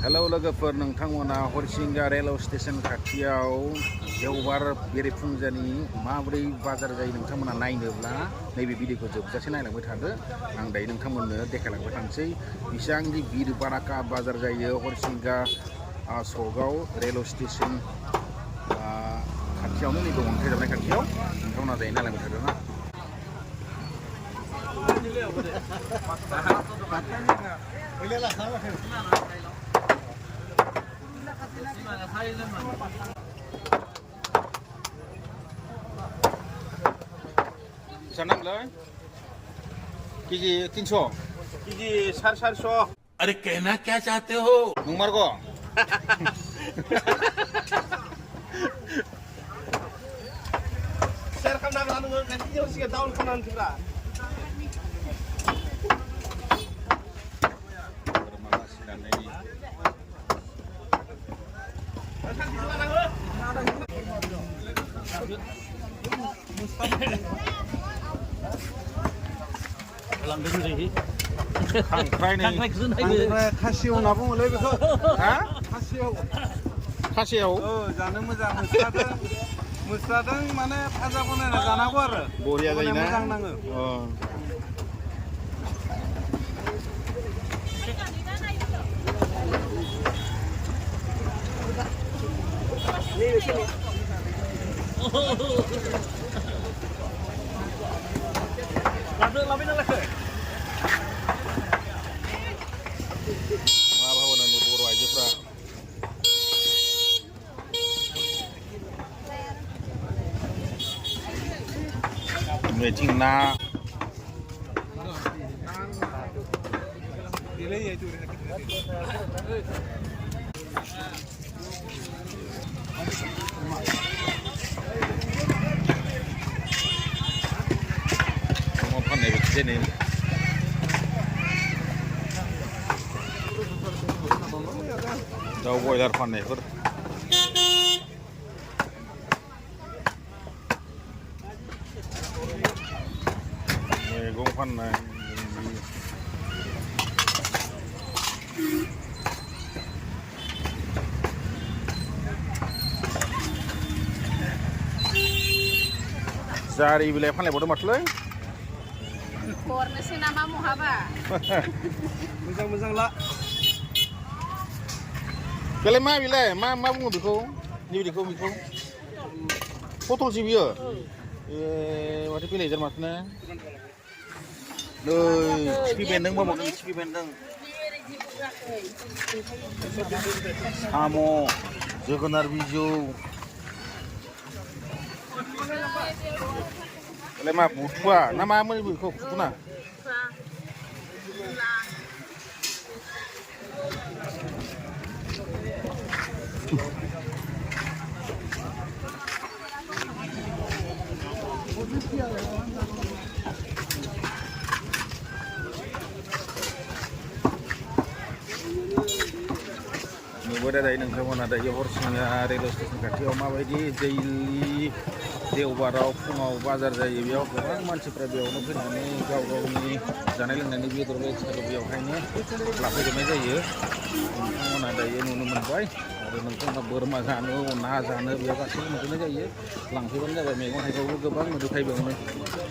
Hello लोगोफोर, नोंथांमोना हरिसिंगा railway station खाथियाव देवबार बेरेफुंजानि माबोरै बाजार जायो नोंथांमोना नायनोब्ला नैबे भिडिअखौ जोबजासे नायलांबाय थादो। आं दायो नोंथांमोननो देखायलांबाय थानोसै बेसेबांदि भिर बाराका बाजार जायो हरिसिंगा सकआव रेलवे स्टेशन खाथियावनो नैबे अन्थाइ जाबनाय खाथियाव नोंथांमोना दायो नायलांबाय थादो ना। KG 300 KG 450। अरे कहना क्या चाहते हो? नंमारगौ सेर खालामना नोङो खाथियाव सिगां डाउन खालामनानै खासियाव होनना बुङोलै बेखौ। खासियाव जानो मोजां मोस्रादों माने फाजा बनायना जानांगौ आरो बरिया जायोना, मोजां नाङो। लाबोनो लाखो मा भावनानि बर' आइजोफ्रा बेथिं ना फाननाय बायदि दाउ बयलार फाननायफोर मैगं फाननाय जारि बिलाइ फानलायबावदों माथोलै हरनोसै नामा महाबा मोजां मोजां ला बेलाय मा बिलाय मा बुङो बेखौ नैबेखौ बेखौ पटलसो बियो माथो बिलाइजार माथो ना नै खिफि बेन्दों बावदों खिफि बेन्दों साम' जोगोनार बिजौ बेलाय मा बुथुवा ना मामोन बेखौ खुथुना नुबाय दायो नोंथांमोना दायो हरिसिंगा रेलवे स्टेशन खाथियाव माबायदि दैलि देवबाराव फुङाव बाजार जायो। बेयाव गोबां मानसिफ्रा बेयावनो फैनानै गाव गावनि जानाय लोंनायनि बेदर बायदिसिनाखौ बेयावहायनो लाफैजोबनाय जायो। नोंथांमोना दायो नुनो मोनबाय आरो नोंथांमोना बोरमा जानो ना जानो बेयाव गासैबो मोनजोबनाय जायो। लांफैबानो जाबाय, मैगं थाइगंबो गोबां मोनजोबखायो बेयावनो।